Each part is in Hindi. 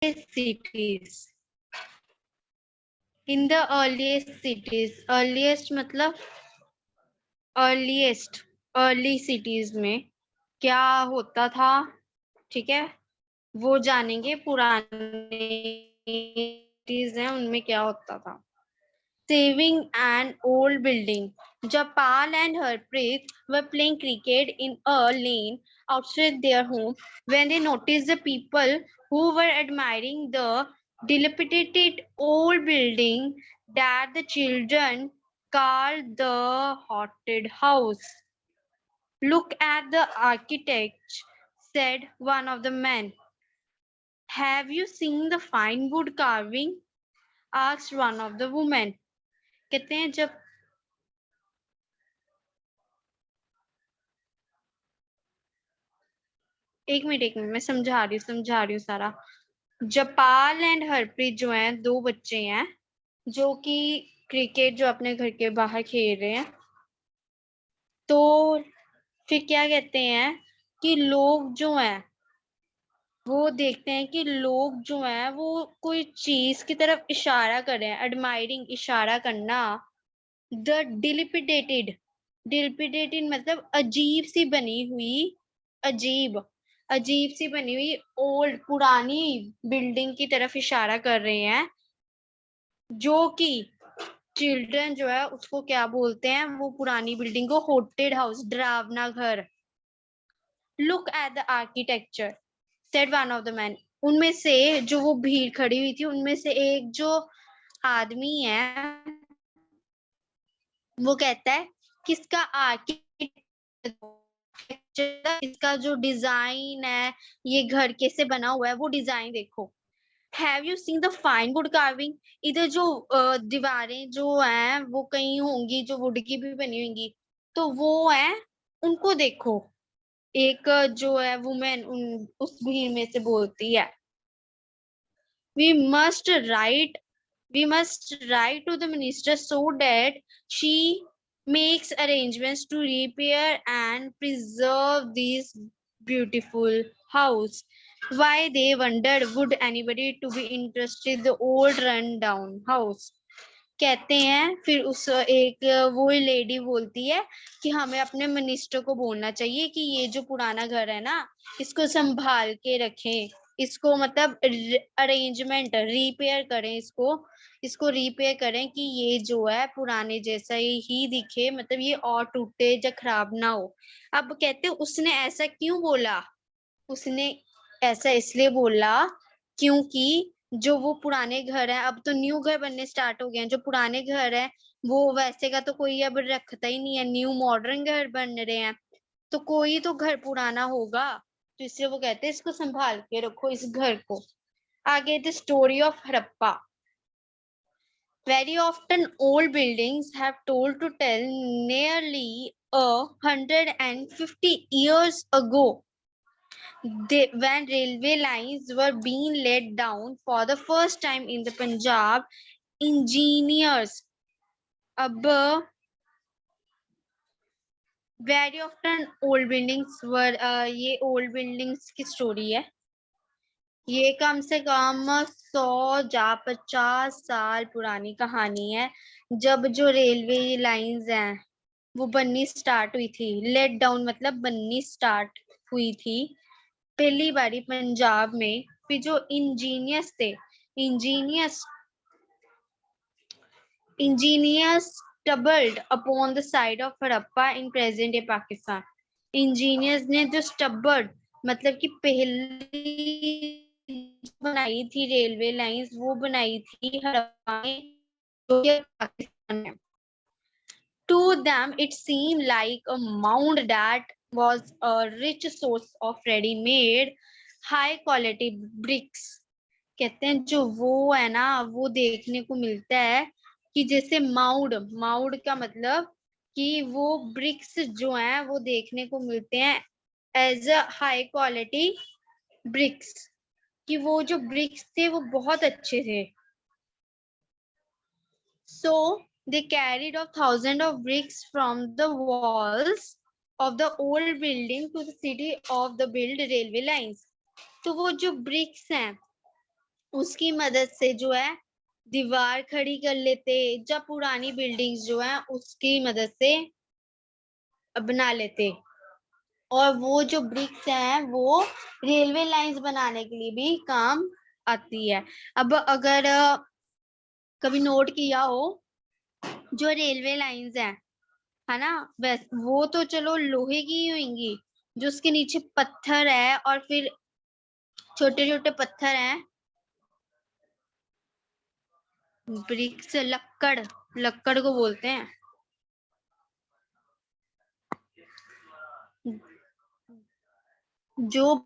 cities. In the earliest cities, earliest मतलब अर्ली सिटीज में क्या होता था, ठीक है, वो जानेंगे। पुराने सिटीज हैं उनमें क्या होता था। Saving an old building. Japal and Harpreet were playing cricket in a lane outside their home when they noticed the people who were admiring the dilapidated old building that the children called the haunted house. Look at the architect, said one of the men. Have you seen the fine wood carving? Asked one of the women. कहते हैं जब एक मिनट मैं समझा रही हूँ सारा। जपाल एंड हरप्रीत जो हैं, दो बच्चे हैं जो कि क्रिकेट जो अपने घर के बाहर खेल रहे हैं। तो फिर क्या कहते हैं कि लोग जो हैं वो देखते हैं कि लोग जो हैं वो कोई चीज की तरफ इशारा कर रहे हैं। एडमायरिंग, इशारा करना। द डिलिपिडेटेड मतलब अजीब सी बनी हुई, अजीब सी बनी हुई ओल्ड पुरानी बिल्डिंग की तरफ इशारा कर रहे हैं, जो कि चिल्ड्रन जो है उसको क्या बोलते हैं, वो पुरानी बिल्डिंग को हॉन्टेड हाउस, डरावना घर। Look at the architecture, said one of the man. उनमें से जो वो भीड़ खड़ी हुई थी उनमें से एक जो आदमी है वो कहता है किसका इसका जो डिजाइन है, ये घर कैसे बना हुआ है, वो डिजाइन देखो। Have you seen the fine wood carving? इधर जो दीवारें जो हैं वो कहीं होंगी जो वुड की भी बनी होंगी, तो वो है, उनको देखो। एक जो है वुमेन उस भीड़ में से बोलती है, we must write to the minister so that she makes arrangements to repair and preserve this beautiful house. Why, they wondered, would anybody to be interested in the old run down house? कहते हैं फिर उस एक वो लेडी बोलती है कि हमें अपने मिनिस्टर को बोलना चाहिए कि ये जो पुराना घर है ना, इसको संभाल के रखें, इसको मतलब अरेंजमेंट रिपेयर करें, इसको रिपेयर करें कि ये जो है पुराने जैसा ही दिखे, मतलब ये और टूटे या खराब ना हो। अब कहते उसने ऐसा क्यों बोला? उसने ऐसा इसलिए बोला क्योंकि जो वो पुराने घर है, अब तो न्यू घर बनने स्टार्ट हो गए हैं, जो पुराने घर है वो वैसे का तो कोई अब रखता ही नहीं है, न्यू मॉडर्न घर बन रहे हैं, तो कोई तो घर पुराना होगा, तो इसलिए वो कहते हैं इसको संभाल के रखो इस घर को। आगे the story of Harappa. Very often old buildings have told to tell nearly 150 years ago, when railway lines were being laid down for the first time in the Punjab, engineers very often old buildings were ये old buildings की story है। ये कम से कम 100 या 50 साल पुरानी कहानी है, जब जो रेलवे लाइंस हैं वो बननी स्टार्ट हुई थी। लेट डाउन मतलब बननी स्टार्ट हुई थी पहली बारी पंजाब में। फिर जो इंजीनियर्स थे, engineers stumbled upon the site of Harappa in present day Pakistan. Engineers ने जो स्टबर्ड मतलब कि पहली बनाई थी रेलवे लाइंस, वो बनाई थी हड़प्पा में, जो कि पाकिस्तान में। To them it seemed like a mound that was a rich source of ready-made high quality bricks. कहते हैं जो वो है ना, वो देखने को मिलता है कि जैसे माउड का मतलब कि वो ब्रिक्स जो हैं वो देखने को मिलते हैं as a high quality bricks, कि वो जो ब्रिक्स थे वो बहुत अच्छे थे। So they carried off thousands of bricks from the walls of the old building to the city of the build railway lines. तो वो जो ब्रिक्स हैं उसकी मदद से जो है दीवार खड़ी कर लेते, जब पुरानी बिल्डिंग्स जो है उसकी मदद से बना लेते। और वो जो ब्रिक्स हैं वो रेलवे लाइंस बनाने के लिए भी काम आती है। अब अगर कभी नोट किया हो, जो रेलवे लाइंस है ना, बस वो तो चलो लोहे की ही होंगी, जो उसके नीचे पत्थर है और फिर छोटे छोटे पत्थर हैं, ब्रिक्स, लक्कड़, लक्कड़ को बोलते हैं। जो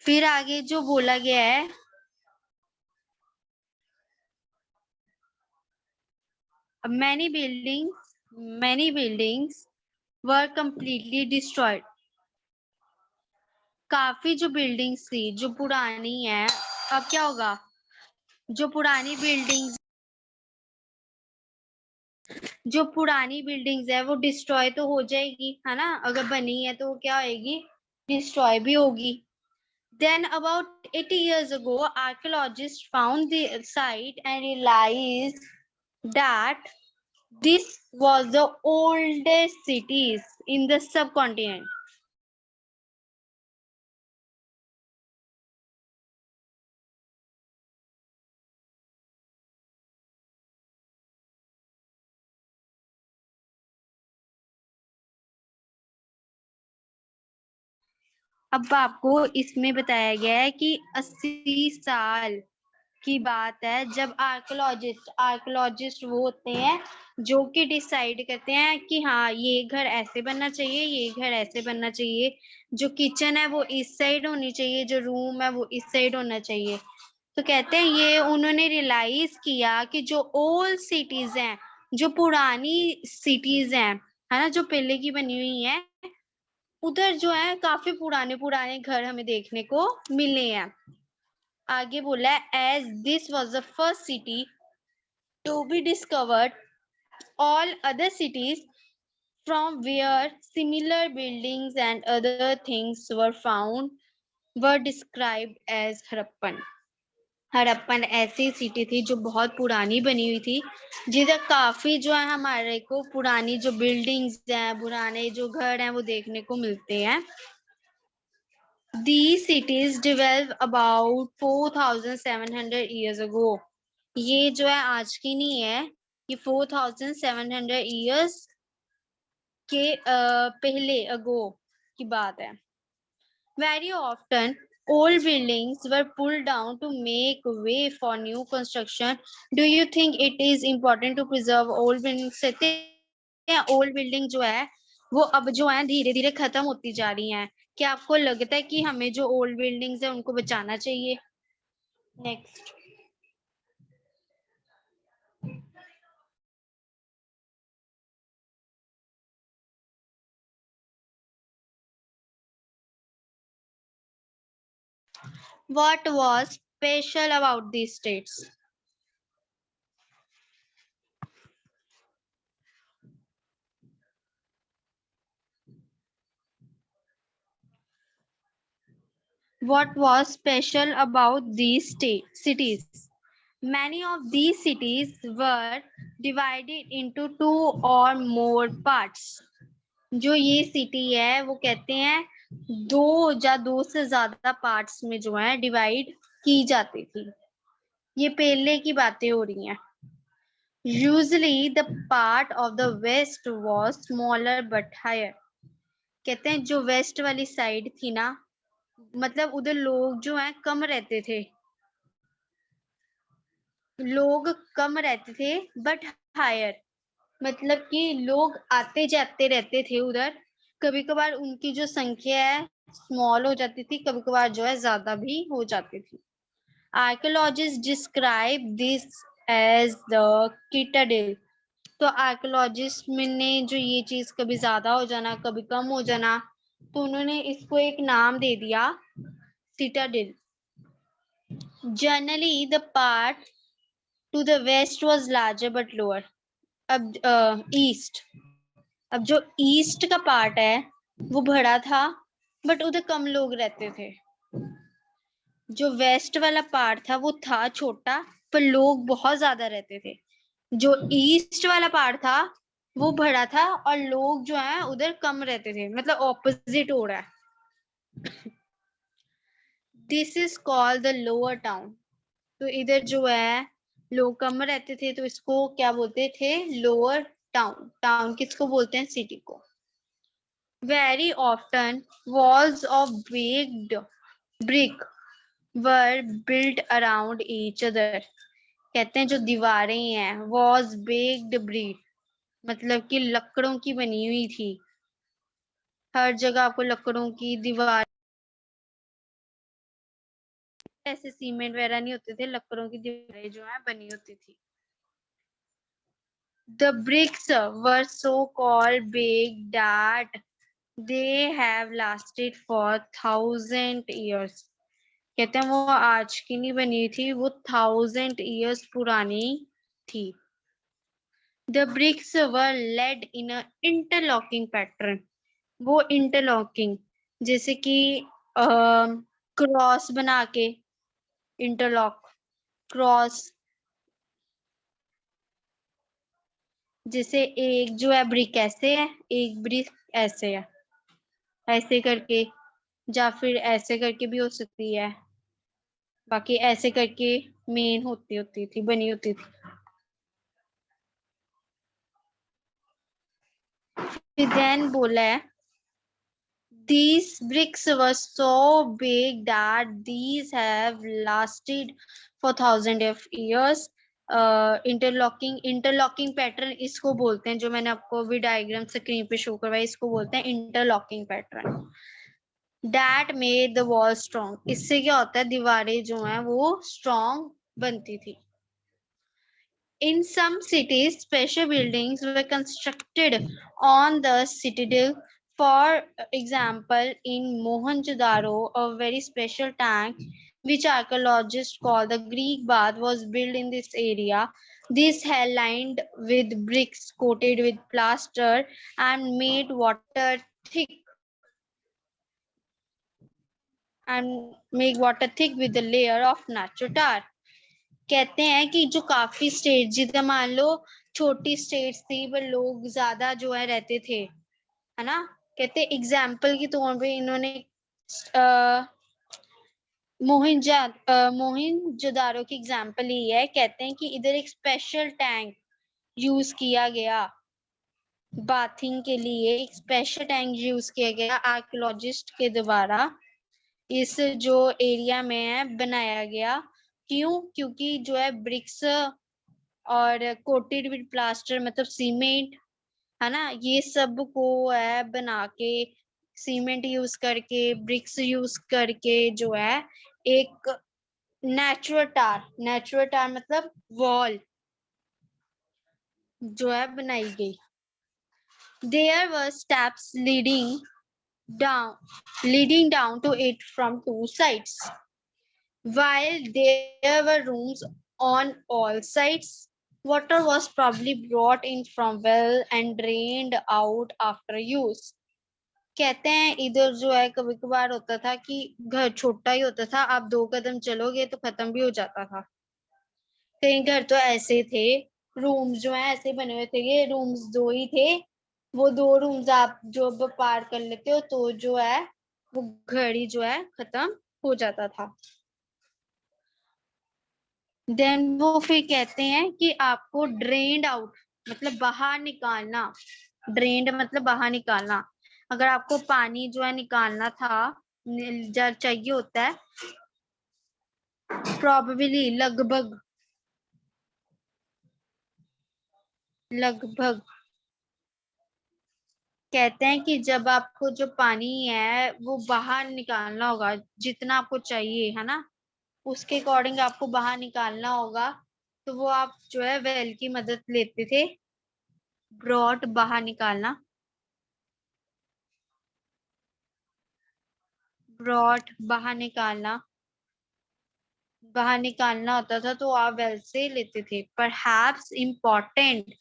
फिर आगे जो बोला गया है, many buildings were completely destroyed। काफी जो बिल्डिंग्स थी जो पुरानी है, अब क्या होगा, जो पुरानी बिल्डिंग्स है वो डिस्ट्रॉय तो हो जाएगी, है ना, अगर बनी है तो वो क्या होएगी, डिस्ट्रॉय भी होगी। Then about 80 years ago, archaeologists found the site and realized that this was the oldest cities in the subcontinent। अब आपको इसमें बताया गया है कि 80 साल की बात है, जब आर्कोलॉजिस्ट वो होते हैं जो कि डिसाइड करते हैं कि हाँ ये घर ऐसे बनना चाहिए, ये घर ऐसे बनना चाहिए, जो किचन है वो इस साइड होनी चाहिए, जो रूम है वो इस साइड होना चाहिए। तो कहते हैं ये उन्होंने रियलाइज किया कि जो ओल्ड सिटीज हैं, जो पुरानी सिटीज हैं, है ना, जो पहले की बनी हुई हैं, उधर जो है काफी पुराने पुराने घर हमें देखने को मिले हैं। आगे बोला है as this was the first city to be discovered, all other cities from where similar buildings and other things were found were described as Harappan. Harappan ऐसी सिटी थी जो बहुत पुरानी बनी हुई थी, जिधर काफी जो है हमारे को पुरानी जो बिल्डिंग्स हैं, पुराने जो घर हैं वो देखने को मिलते हैं। These cities developed about 4,700 years ago। ये जो है आज की नहीं है, ये 4,700 years के पहले अगो की बात है। Very often old buildings were pulled down to make way for new construction। Do you think it is important to preserve old buildings? Old building जो है वो अब जो है धीरे धीरे खत्म होती जा रही हैं। क्या आपको लगता है कि हमें जो ओल्ड बिल्डिंग्स है उनको बचाना चाहिए? Next. What was special about these states? What was special about these cities? Many of these cities were divided into two or more parts। जो ये सिटी है वो कहते हैं दो से ज्यादा पार्ट्स में जो है डिवाइड की जाती थी। ये पहले की बातें हो रही हैं। Usually the part of the west was smaller but higher। कहते हैं जो वेस्ट वाली साइड थी ना, मतलब उधर लोग जो हैं कम रहते थे, लोग कम रहते थे बट हायर, मतलब कि लोग आते जाते रहते थे उधर। कभी कभार उनकी जो संख्या है स्मॉल हो जाती थी, कभी कभार जो है ज्यादा भी हो जाती थी। Archaeologist describe this as the citadel. तो आर्कियोलॉजिस्ट ने जो ये चीज कभी ज्यादा हो जाना कभी कम हो जाना, तो उन्होंने इसको एक नाम दे दिया, citadel. Generally the part to the west was larger but lower. अब ईस्ट, अब जो ईस्ट का पार्ट है वो बड़ा था बट उधर कम लोग रहते थे। जो वेस्ट वाला पार्ट था वो था छोटा पर लोग बहुत ज्यादा रहते थे। जो ईस्ट वाला पार्ट था वो बड़ा था और लोग जो है उधर कम रहते थे, मतलब ऑपोजिट हो रहा है। This is called the lower town. तो इधर जो है लोग कम रहते थे तो इसको क्या बोलते थे, लोअर टाउन। टाउन किसको बोलते हैं, सिटी को। Very often walls of baked brick were built around each other। कहते हैं जो दीवारें हैं was baked brick, मतलब कि लकड़ों की बनी हुई थी। हर जगह आपको लकड़ों की दीवार, ऐसे सीमेंट वगैरह नहीं होते थे, लकड़ों की दीवारें जो है बनी होती थी। The bricks were so called baked that they have lasted for 1,000 years। कहते हैं वो आज की नहीं बनी थी, वो 1,000 years पुरानी थी। The bricks were laid in a interlocking pattern। वो इंटरलॉकिंग, जैसे कि क्रॉस बना के, इंटरलॉक क्रॉस, जैसे एक जो है ब्रिक ऐसे है, एक ब्रिक ऐसे है, ऐसे करके, या फिर ऐसे करके भी हो सकती है, बाकी ऐसे करके मेन होती थी, बनी होती थी। फिर देन बोला है these bricks were so big that these have lasted for thousands of years। Interlocking pattern इसको बोलते हैं, जो मैंने आपको भी डायग्राम स्क्रीन पे शो करवाया, इसको बोलते हैं interlocking pattern. That made the wall strong. इससे क्या होता है, दीवारें जो हैं वो स्ट्रॉन्ग बनती थी। In some cities, special buildings were constructed on the citadel. For example, in Mohenjo-daro, a very special tank, which archaeologists call the Greek bath, was built in this area. This had lined with bricks coated with plaster and made water thick with a layer of natural tar। कहते हैं कि जो काफी स्टेट, जितना मान लो छोटी स्टेट्स थी पर लोग ज्यादा जो है रहते थे, है ना। कहते एग्जाम्पल के तौर पे इन्होंने मोहिंजोदारो की एग्जाम्पल ली है। कहते हैं कि इधर एक स्पेशल टैंक यूज किया गया, बाथिंग के लिए एक स्पेशल टैंक यूज किया गया आर्कियोलॉजिस्ट के द्वारा, इस जो एरिया में है बनाया गया। क्यों, क्योंकि जो है ब्रिक्स और कोटेड विद प्लास्टर, मतलब सीमेंट, है ना, ये सब को है बना के, सीमेंट यूज करके, ब्रिक्स यूज करके जो है एक नेचुरल टार मतलब वॉल जो है बनाई गई। There were steps leading down to it from two sides, while there were rooms on all sides. Water was probably brought in from well and drained out after use। कहते हैं इधर जो है कभी कभार होता था कि घर छोटा ही होता था, आप 2 कदम चलोगे तो खत्म भी हो जाता था। कई घर तो ऐसे थे, रूम्स जो है ऐसे बने हुए थे, ये रूम्स 2 ही थे, वो 2 रूम्स आप जो पार कर लेते हो तो जो है वो घर ही जो है खत्म हो जाता था। देन वो फिर कहते हैं कि आपको ड्रेन्ड आउट मतलब बाहर निकालना, ड्रेन्ड मतलब बाहर निकालना। अगर आपको पानी जो है निकालना था, चाहिए होता है, प्रोबेबली लगभग लगभग कहते हैं कि जब आपको जो पानी है वो बाहर निकालना होगा, जितना आपको चाहिए है ना, उसके अकॉर्डिंग आपको बाहर निकालना होगा, तो वो आप जो है वेल की मदद लेते थे। ब्रॉड बाहर निकालना, ब्रॉड बाहर निकालना होता था तो आप वेल से लेते थे। Perhaps important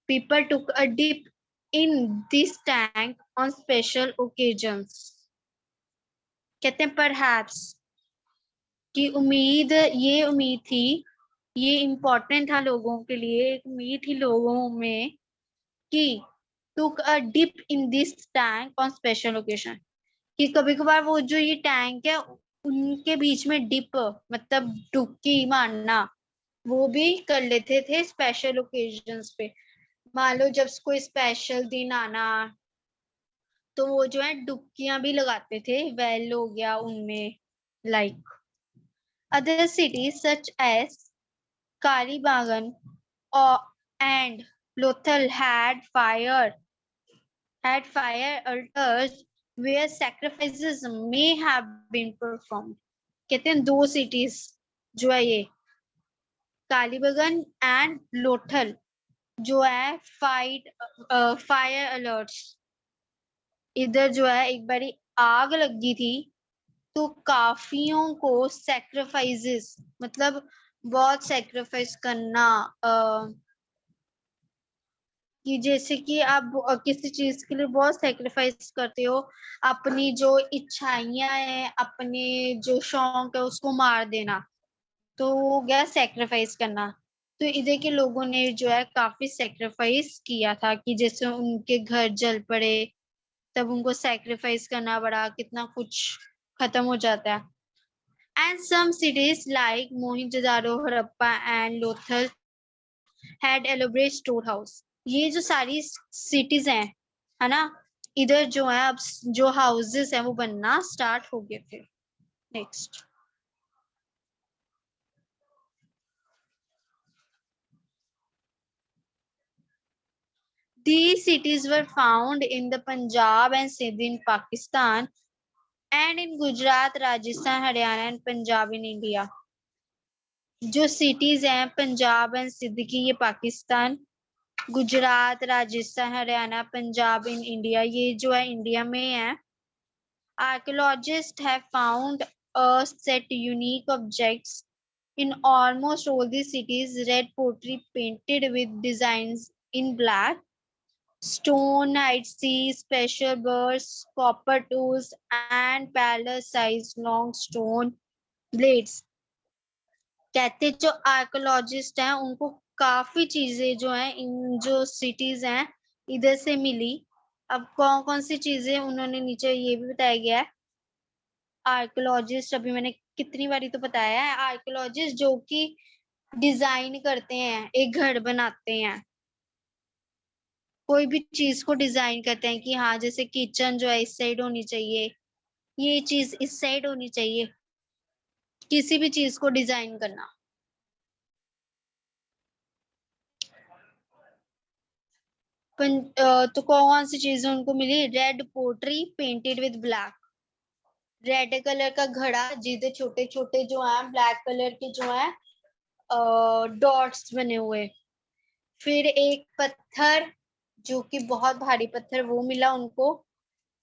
people took a dip in this tank on special occasions. कहते हैं परहैप्स की उम्मीद थी, ये इम्पोर्टेंट था लोगों के लिए, एक उम्मीद थी लोगों में कि took a dip in this tank on special occasion, कि कभी कभार वो जो ये टैंक है उनके बीच में डिप मतलब डुबकी मारना, वो भी कर लेते थे स्पेशल ओकेजन्स पे। मान लो जब कोई स्पेशल दिन आना तो वो जो है डुबकियां भी लगाते थे, वेल हो गया उनमें। Like other cities such as Kalibangan or and Lothal had fire altars where sacrifices may have been performed. कहते हैं दो cities जो है ये कालीबगन एंड लोथल जो है फायर अलर्ट्स, इधर जो है एक बारी आग लगी थी तो काफियों को सैक्रिफाइसेस मतलब बहुत सैक्रिफाइस करना, कि जैसे कि आप किसी चीज के लिए बहुत सेक्रीफाइस करते हो, अपनी जो इच्छाइयां हैं, अपने जो शौक है उसको मार देना, तो वो हो गया सेक्रीफाइस करना। तो इधर के लोगों ने जो है काफी सेक्रीफाइस किया था, कि जैसे उनके घर जल पड़े तब उनको सेक्रीफाइस करना पड़ा, कितना कुछ खत्म हो जाता है। And some cities like Mohenjodaro, Harappa and Lothal had elaborate store house. ये जो सारी सिटीज हैं है ना, इधर जो है अब जो हाउसेस हैं वो बनना स्टार्ट हो गए थे। Next, these cities were found in the Punjab and Sindh in Pakistan and in Gujarat, Rajasthan, Haryana and Punjab in India। जो सिटीज हैं पंजाब एंड सिंध की, ये पाकिस्तान, गुजरात, राजस्थान, हरियाणा, पंजाब इन इंडिया, ये जो है इंडिया में है। Archaeologists have found a set unique objects in almost all the cities: red pottery painted with designs in black, stone sea, special birds, copper tools, and palace-sized long stone blades। कहते जो आर्कोलॉजिस्ट हैं उनको काफी चीजें जो हैं इन जो सिटीज हैं इधर से मिली। अब कौन कौन सी चीजें उन्होंने नीचे ये भी बताया गया है। आर्कोलॉजिस्ट अभी मैंने कितनी बारी तो बताया है, आर्कोलॉजिस्ट जो कि डिजाइन करते हैं, एक घर बनाते हैं, कोई भी चीज को डिजाइन करते हैं कि हाँ जैसे किचन जो है इस साइड होनी चाहिए, ये चीज इस साइड होनी चाहिए, किसी भी चीज को डिजाइन करना। तो कौन सी चीजें उनको मिली, red pottery painted with black, red colour का घड़ा जिधर छोटे छोटे जो है ब्लैक कलर के जो है डॉट्स बने हुए। फिर एक पत्थर जो कि बहुत भारी पत्थर वो मिला उनको।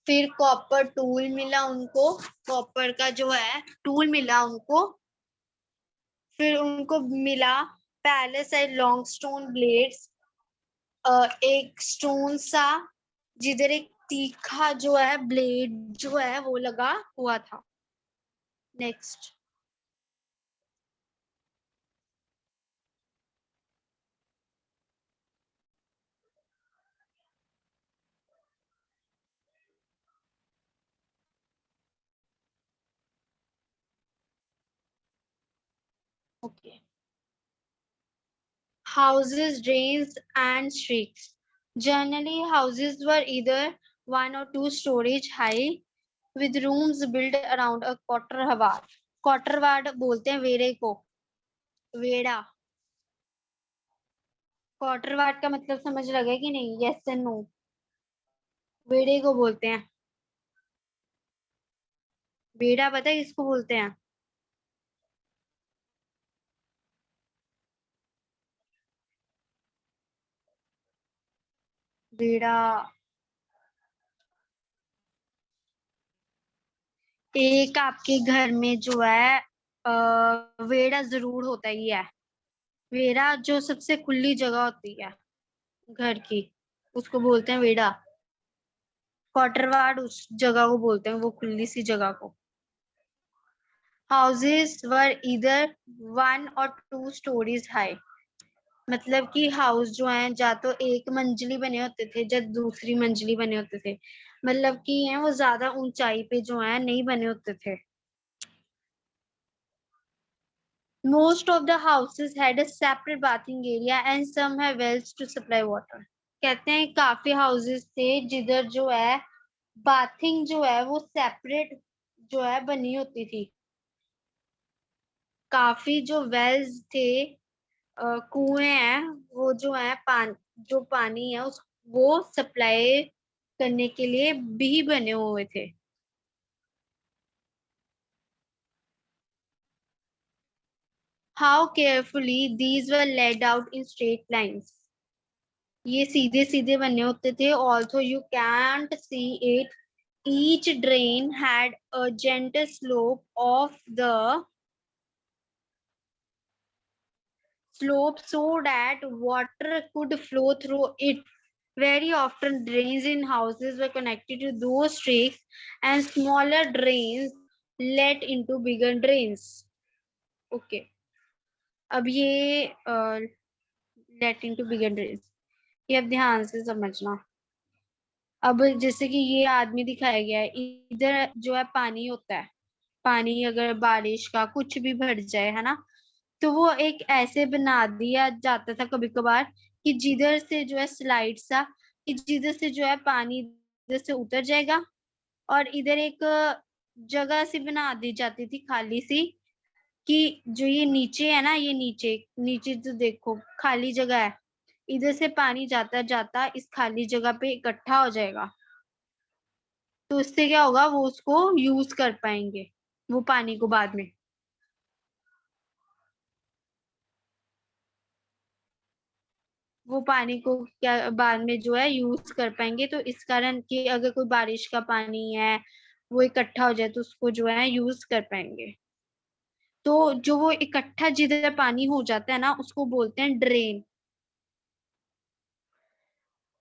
फिर कॉपर टूल मिला उनको, कॉपर का जो है टूल मिला उनको। फिर उनको मिला palace and long stone blades, एक स्टोन सा जिधर एक तीखा जो है ब्लेड जो है वो लगा हुआ था। Next, okay, houses, drains and streets. Generally, houses were either one or two storage high with rooms built around a कोटरवाड़। कोटरवाड़ बोलते हैं वेरे को, वेड़ा, क्वार्टर वाट का मतलब समझ लगा कि नहीं? Yes and no. बेड़े को बोलते हैं, बेड़ा पता है किसको बोलते हैं? बेड़ा। एक आपके घर में जो है वेड़ा जरूर होता ही है। वेड़ा जो सबसे खुली जगह होती है घर की, उसको बोलते हैं वेड़ा। क्वार्टर वार्ड उस जगह को बोलते हैं, वो खुली सी जगह को। हाउसेस वर इधर 1 और 2 स्टोरीज हाई। मतलब कि हाउस जो है या तो एक मंजिली बने होते थे या दूसरी मंजिली बने होते थे। मतलब कि है वो ज्यादा ऊंचाई पे जो है नहीं बने होते थे। Most of the houses had a separate bathing area and some have wells to supply water. कहते हैं काफी हाउसेस थे जिधर जो है बाथिंग जो है वो सेपरेट जो है बनी होती थी। काफी जो वेल्स थे, कुएं हैं, वो जो है जो पानी है उस वो सप्लाई करने के लिए भी बने हुए थे। How carefully these were laid out in straight lines. ये सीधे सीधे बने होते थे। Although you can't see it, each drain had a gentle slope so that water could flow through it. Very often drains in houses were connected to those streets and smaller drains led into bigger drains. Okay. अब ये let into bigger drains, ये अब ध्यान से समझना। अब जैसे कि ये आदमी दिखाया गया है, इधर जो है पानी होता है। पानी अगर बारिश का कुछ भी भर जाए है ना, तो वो एक ऐसे बना दिया जाता था कभी कभार कि जिधर से जो है स्लाइड सा, कि जिधर से जो है पानी इधर से उतर जाएगा और इधर एक जगह सी बना दी जाती थी खाली सी, कि जो ये नीचे है ना, ये नीचे नीचे तो देखो खाली जगह है, इधर से पानी जाता जाता इस खाली जगह पे इकट्ठा हो जाएगा। तो उससे क्या होगा, वो उसको यूज कर पाएंगे वो पानी को बाद में। वो पानी को क्या बाद में जो है यूज कर पाएंगे। तो इस कारण कि अगर कोई बारिश का पानी है वो इकट्ठा हो जाए तो उसको जो है यूज कर पाएंगे। तो जो वो इकट्ठा जिधर पानी हो जाता है ना उसको बोलते हैं ड्रेन।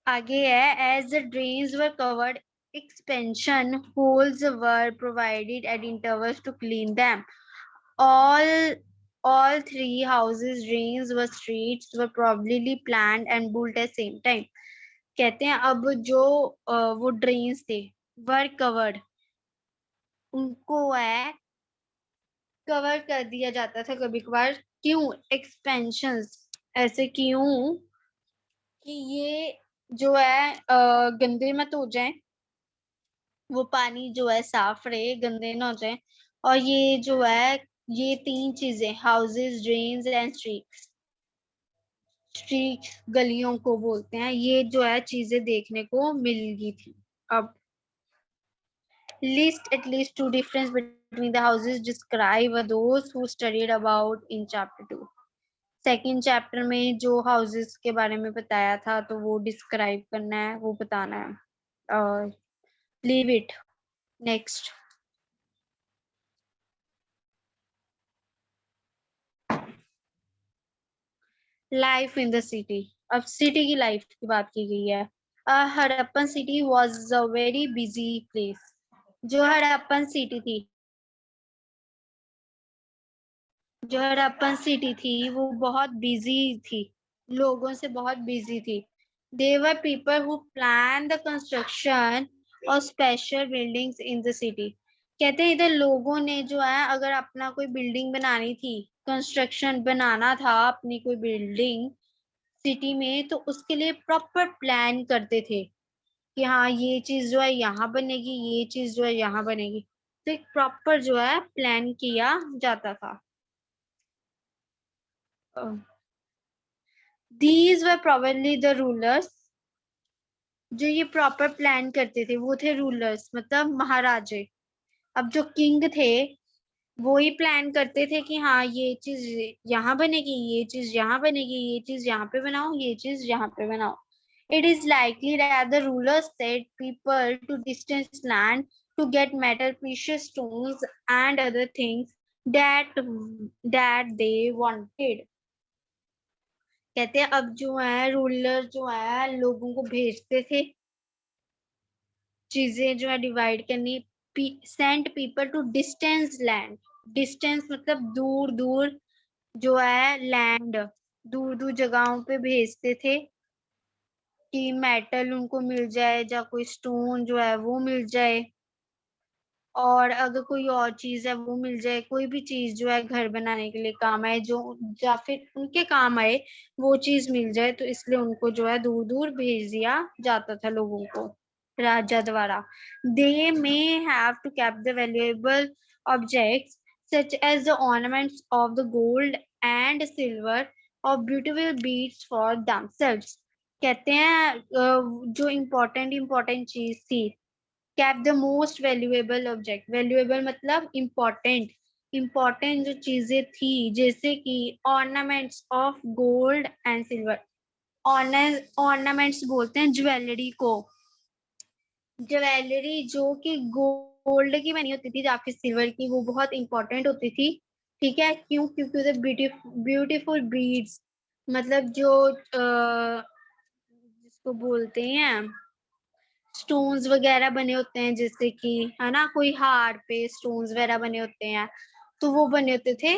आगे है as the drains were covered expansion holes were provided at intervals to clean them. all all three houses drains were streets were probably planned and built at same time। कहते हैं अब जो वो ड्रेन्स थे वर कवर्ड, उनको है कवर कर दिया जाता था कभी कभार। क्यों? एक्सपेंशंस। ऐसे क्यों कि ये जो है गंदे मत हो जाए, वो पानी जो है साफ रहे, गंदे ना हो जाए। और ये जो है ये 3 चीजें हाउसेस ड्रेन्स एंड स्ट्रीट गलियों को बोलते हैं, ये जो है चीजें देखने को मिल गई थी। अब list at least 2 difference between the houses describe those who studied about in chapter 2। Second chapter में जो हाउसेस के बारे में बताया था तो वो डिस्क्राइब करना है, वो बताना है। Leave it. Next. Life in the city. अब सिटी की लाइफ की बात की गई है। Harappan city was a very busy place. जो हड़प्पन सिटी थी, जो हड़प्पन सिटी थी वो बहुत बिजी थी, लोगों से बहुत बिजी थी। They were people who plan the construction और special buildings in the city. कहते हैं इधर लोगों ने जो है अगर अपना कोई बिल्डिंग बनानी थी, कंस्ट्रक्शन बनाना था अपनी कोई बिल्डिंग सिटी में, तो उसके लिए प्रॉपर प्लान करते थे कि हाँ ये चीज जो है यहाँ बनेगी, ये चीज जो है यहाँ बनेगी। तो एक प्रॉपर जो है प्लान किया जाता था। These were probably the rulers. जो ये प्रॉपर प्लान करते थे वो थे रूलर्स, मतलब महाराजे। अब जो किंग थे वो ही प्लान करते थे कि हाँ ये चीज यहाँ बनेगी, ये चीज यहाँ बनेगी, ये चीज यहाँ पे बनाओ, ये चीज यहाँ पे बनाओ। It is likely that the rulers sent people to distant land to get metal, precious stones, and other things that they wanted. कहते हैं अब जो है रूलर जो है लोगों को भेजते थे चीजें जो है डिवाइड करनी। Sent people to distance land. Distance मतलब दूर दूर जो है लैंड, दूर दूर जगहों पे भेजते थे कि मेटल उनको मिल जाए या कोई स्टोन जो है वो मिल जाए, और अगर कोई और चीज है वो मिल जाए, कोई भी चीज जो है घर बनाने के लिए काम आए जो या फिर उनके काम आए वो चीज मिल जाए, तो इसलिए उनको जो है दूर दूर भेज दिया जाता था लोगों को राजा द्वारा। They may have to keep the valuable objects such as the ornaments of the gold and silver or beautiful beads for themselves। कहते हैं जो इम्पोर्टेंट चीज थी, cap the most valuable object. Valuable मतलब इम्पोर्टेंट, इम्पोर्टेंट जो चीजें थी जैसे कि ornaments of gold and silver. Ornaments बोलते हैं ज्वेलरी को। ज्वेलरी जो कि गोल्ड की बनी होती थी या फिर सिल्वर की, वो बहुत इंपॉर्टेंट होती थी। ठीक है, क्यों? क्योंकि उधर ब्यूटीफुल बीड्स, मतलब जो जिसको बोलते हैं स्टोन्स वगैरह बने होते हैं, जैसे कि है ना कोई हार पे स्टोन्स वगैरह बने होते हैं, तो वो बने होते थे,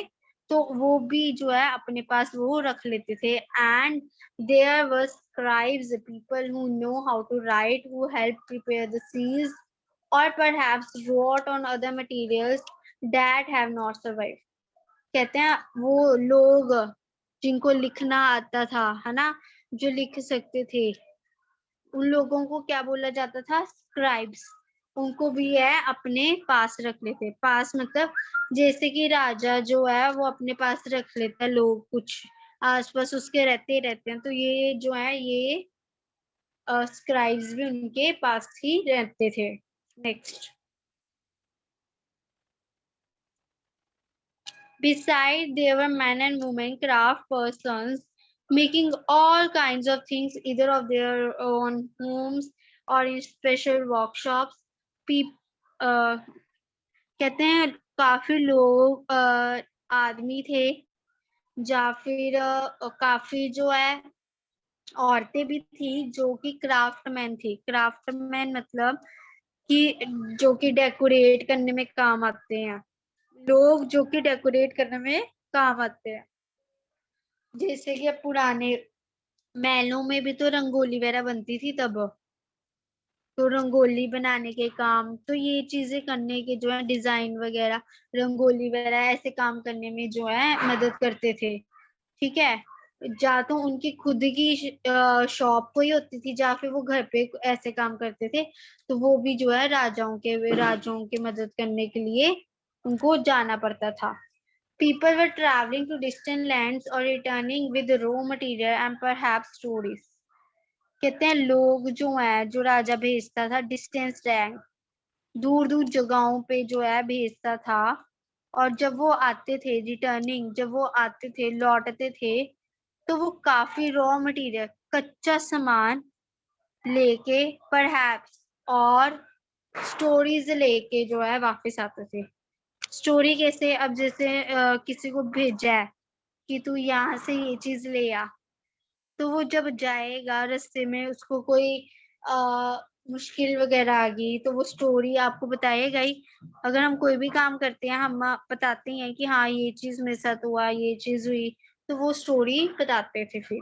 तो वो भी जो है अपने पास वो रख लेते थे। And there were scribes, people who know how to write, who help prepare the seals और perhaps wrote on other materials that have not survived। कहते हैं वो लोग जिनको लिखना आता था, है ना, जो लिख सकते थे, उन लोगों को क्या बोला जाता था? स्क्राइब्स। उनको भी है अपने पास रख लेते। पास मतलब जैसे कि राजा जो है वो अपने पास रख लेता है, लोग कुछ आसपास उसके रहते रहते हैं, तो ये जो है ये स्क्राइब्स भी उनके पास ही रहते थे। Next, beside there were men and women craft persons making all kinds of things either of their own homes or in special workshops। uh, कहते हैं काफी लोग आदमी थे या फिर काफी जो है औरतें भी थी जो कि क्राफ्टमैन थी। क्राफ्टमैन मतलब कि जो कि डेकोरेट करने में काम आते हैं, लोग जो कि डेकोरेट करने में काम आते हैं। जैसे कि अब पुराने महलों में भी तो रंगोली वगैरह बनती थी तब, तो रंगोली बनाने के काम, तो ये चीजें करने के जो है डिजाइन वगैरह, रंगोली वगैरह ऐसे काम करने में जो है मदद करते थे। ठीक है, या तो उनकी खुद की शॉप कोई होती थी या फिर वो घर पे ऐसे काम करते थे, तो वो भी जो है राजाओं के मदद करने के लिए उनको जाना पड़ता था। People were traveling to distant lands or returning with raw material and perhaps stories। कहते हैं लोग जो है जो राजा भेजता था डिस्टेंस रैंक, दूर दूर जगहों पे जो है भेजता था, और जब वो आते थे रिटर्निंग, जब वो आते थे लौटते थे, तो वो काफी रॉ मटेरियल कच्चा सामान लेके परहैप्स और स्टोरीज लेके जो है वापस आते थे। स्टोरी कैसे? अब जैसे किसी को भेजा है कि तू यहाँ से ये चीज ले आ, तो वो जब जाएगा रास्ते में उसको कोई मुश्किल वगैरह आ गई, तो वो स्टोरी आपको बताएगा ही। अगर हम कोई भी काम करते हैं हम बताते हैं कि हाँ ये चीज मेरे साथ हुआ, ये चीज हुई, तो वो स्टोरी बताते थे फिर।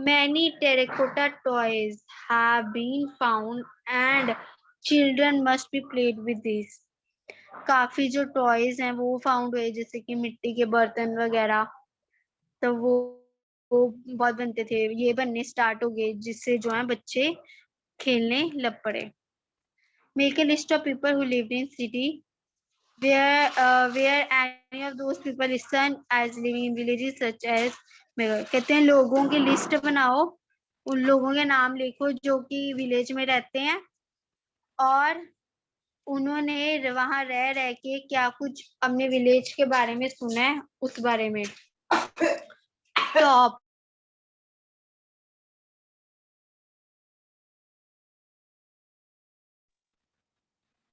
Many terracotta toys have been found and children must be played with these। काफी जो टॉयज हैं वो फाउंड हुए, जैसे कि मिट्टी के बर्तन वगैरह, तो वो बहुत बनते थे, ये बनने स्टार्ट हो गए जिससे जो है बच्चे खेलने लग पड़े। Make a list of people who lived in city where any of those people listen as living in villages such as कहते हैं लोगों की लिस्ट बनाओ, उन लोगों के नाम लिखो जो कि विलेज में रहते हैं और उन्होंने वहां रह रह के क्या कुछ अपने विलेज के बारे में सुना है उस बारे में। Top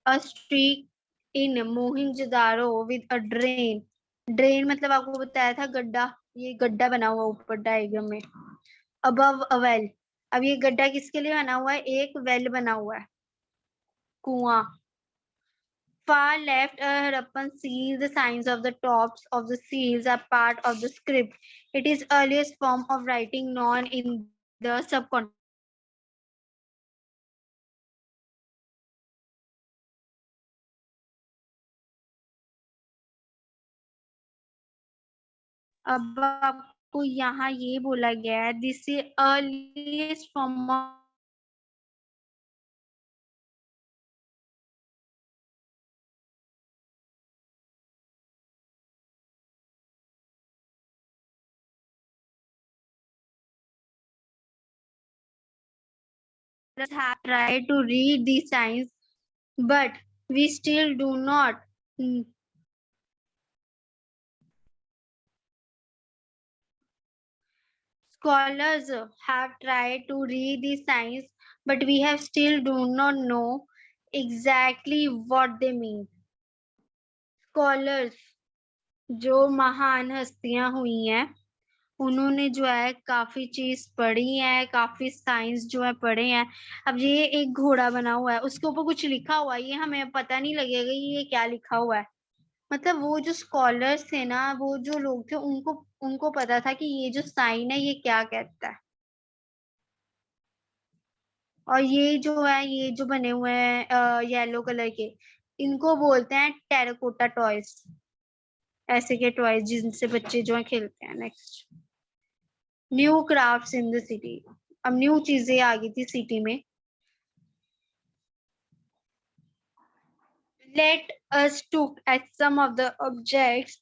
a street in Mohenjo-daro with a drain. Drain मतलब आपको बताया था गड्ढा, ये गड्ढा बना हुआ ऊपर डायग्राम में। अबव अ वेल, अब ये गड्ढा किसके लिए बना हुआ है, एक वेल बना हुआ है, कुआं। Far left, Harappan seals, the signs of the tops of the seals are part of the script. It is earliest form of writing known in the subcontinent. अब आपको यहाँ ये बोला गया है, this is earliest form of have tried to read these signs, but we still do not. Scholars have tried to read these signs, but we have still do not know exactly what they mean. Scholars, जो महान हस्तियां हुई हैं, उन्होंने जो है काफी चीज पढ़ी है, काफी साइंस जो है पढ़े हैं। अब ये एक घोड़ा बना हुआ है, उसके ऊपर कुछ लिखा हुआ है, ये हमें पता नहीं लगेगा ये क्या लिखा हुआ है। मतलब वो जो स्कॉलर्स थे ना, वो जो लोग थे, उनको उनको पता था कि ये जो साइन है ये क्या कहता है। और ये जो है, ये जो बने हुए हैं येलो कलर के, इनको बोलते हैं टेराकोटा टॉयज, ऐसे के टॉयज जिनसे बच्चे जो है खेलते हैं। Next, new crafts in the city. अब न्यू चीजें आ गई थी सिटी में। Let us look at some of the objects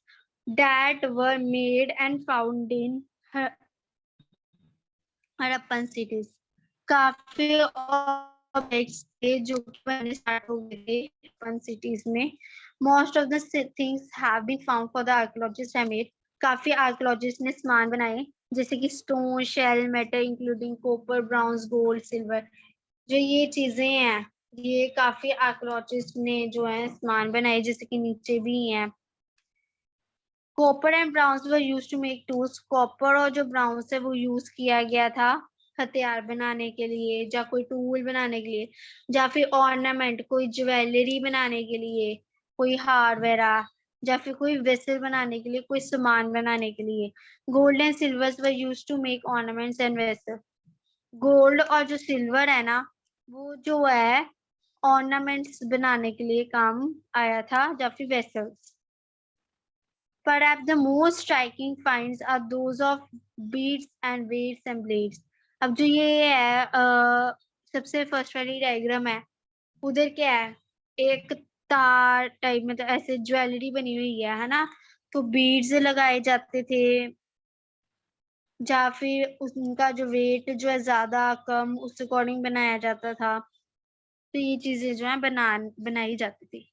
that were made and found in Harappan cities. काफी objects थे जो कि बनने स्टार्ट हो गए थे हड़प्पन cities में। Most of the things have been found for the archaeologists have made. काफी आर्कियोलॉजिस्ट ने सामान बनाए, जैसे कि stone, shell, metal including copper, bronze, gold, silver. जो ये चीजें हैं, ये काफी आर्कियोलॉजिस्ट ने जो है सामान बनाए, जैसे कि नीचे भी हैं। Copper and bronze were used to make tools. Copper और जो ब्राउन्स है वो यूज किया गया था हथियार बनाने के लिए, या कोई टूल बनाने के लिए, या फिर ऑर्नामेंट, कोई ज्वेलरी बनाने के लिए, कोई हार वगैरह, या फिर कोई वेसल बनाने के लिए, कोई सामान बनाने के लिए। Gold and silver were used to make ornaments and vessel. Gold और जो सिल्वर है ना, वो जो है ऑर्नामेंट्स बनाने के लिए काम आया था, या फिर vessels. Perhaps the most striking finds are those of beads and weights and blades. अब जो ये है सबसे फर्स्ट वाली डायग्राम है, उधर क्या है, एक तार टाइप, मतलब ऐसे ज्वेलरी बनी हुई है ना। तो बीड्स लगाए जाते थे, या फिर उनका जो वेट जो है ज्यादा कम, उस अकॉर्डिंग बनाया जाता था। तो ये चीजें जो है बनाई जाती थी।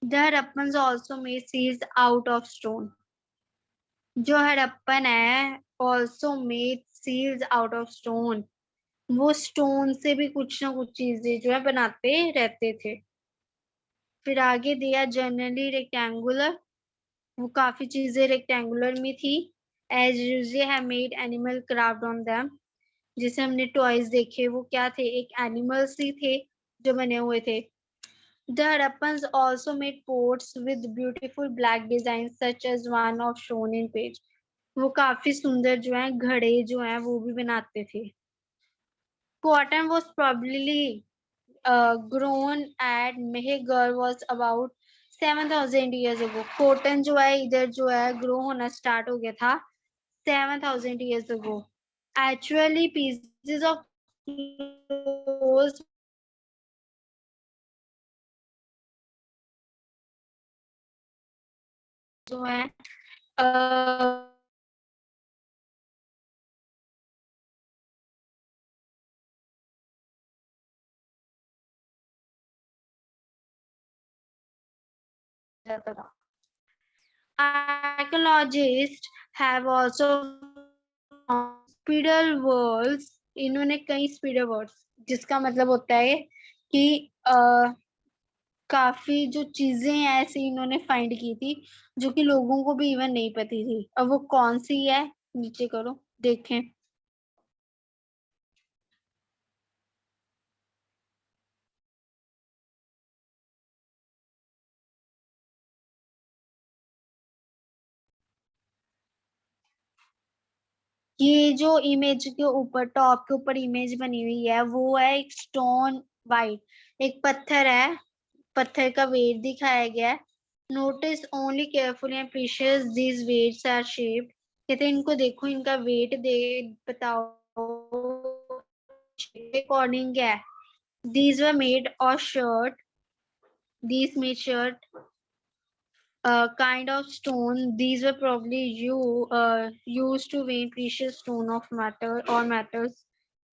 The Harappans also made seals out of stone. जो हड़प्पन है also made seals out of stone. वो स्टोन से भी कुछ ना कुछ चीजें जो है बनाते रहते थे। फिर आगे दिया जनरली रेक्टेंगुलर, वो काफी चीजें रेक्टेंगुलर में थी। As usually have made animal craft on them. जैसे हमने टॉयज देखे, वो क्या थे, एक एनिमल्स ही थे जो बने हुए थे। The Harappans also made pots with beautiful black designs such as one of shown in page. वो काफी सुंदर जो है घड़े जो है वो भी बनाते थे। Cotton was probably grown at Mehrgarh was about 7,000 years ago. Cotton जो है इधर जो है ग्रो होना स्टार्ट हो गया था 7,000 years ago. Actually, pieces of clothes जो है जाता था। Archaeologists have also स्पीडल वर्ड्स, इन्होंने कई स्पीडल वर्ड्स, जिसका मतलब होता है कि काफी जो चीजें ऐसी इन्होंने फाइंड की थी जो कि लोगों को भी इवन नहीं पती थी। अब वो कौन सी है, नीचे करो देखें। ये जो इमेज के ऊपर टॉप के ऊपर इमेज बनी हुई है वो है एक स्टोन वाइट, एक पत्थर है, पत्थर का वेट दिखाया गया है। Notice only carefully and precious these weights are shaped, कहते हैं इनको देखो, इनका वेट दे बताओ अकॉर्डिंग है। दीज वर मेड और shirt, these made shirt kind of stone. These were probably used to weigh precious stone of matter or metals.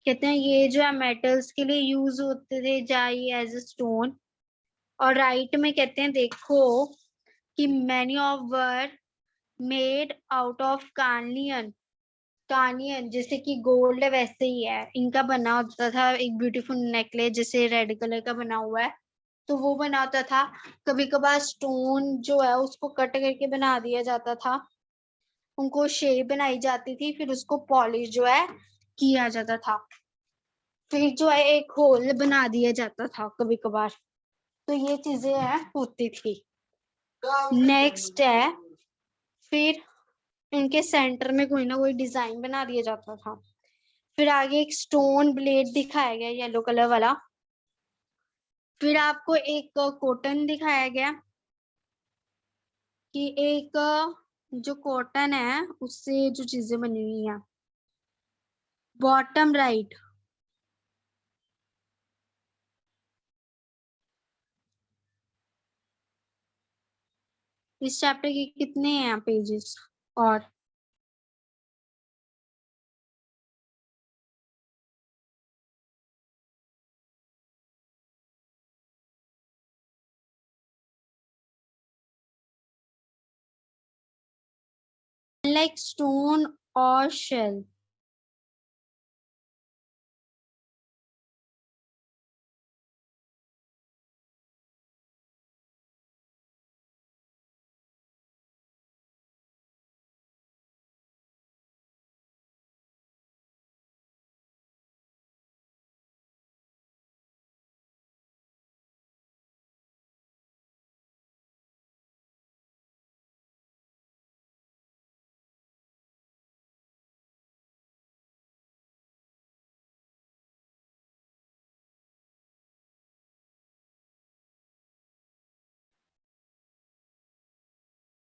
कहते हैं ये जो है मेटल्स के लिए यूज होते थे जाई एज अ स्टोन। और राइट में कहते हैं देखो कि many of were made out of carnelian, carnelian जैसे कि गोल्ड है वैसे ही है, इनका बना होता था एक ब्यूटीफुल नेकलेस जैसे रेड कलर का बना हुआ है, तो वो बनाता था। कभी कभार स्टोन जो है उसको कट करके बना दिया जाता था, उनको शेप बनाई जाती थी, फिर उसको पॉलिश जो है किया जाता था, फिर जो है एक होल बना दिया जाता था कभी कभार। तो ये चीजें है होती थी। नेक्स्ट है, फिर इनके सेंटर में कोई ना कोई डिजाइन बना दिया जाता था। फिर आगे एक स्टोन ब्लेड दिखाया गया येलो कलर वाला। फिर आपको एक कॉटन दिखाया गया कि एक जो कॉटन है उससे जो चीजें बनी हुई है। बॉटम राइट, इस चैप्टर के कितने हैं पेजेस? और लाइक स्टोन और शेल,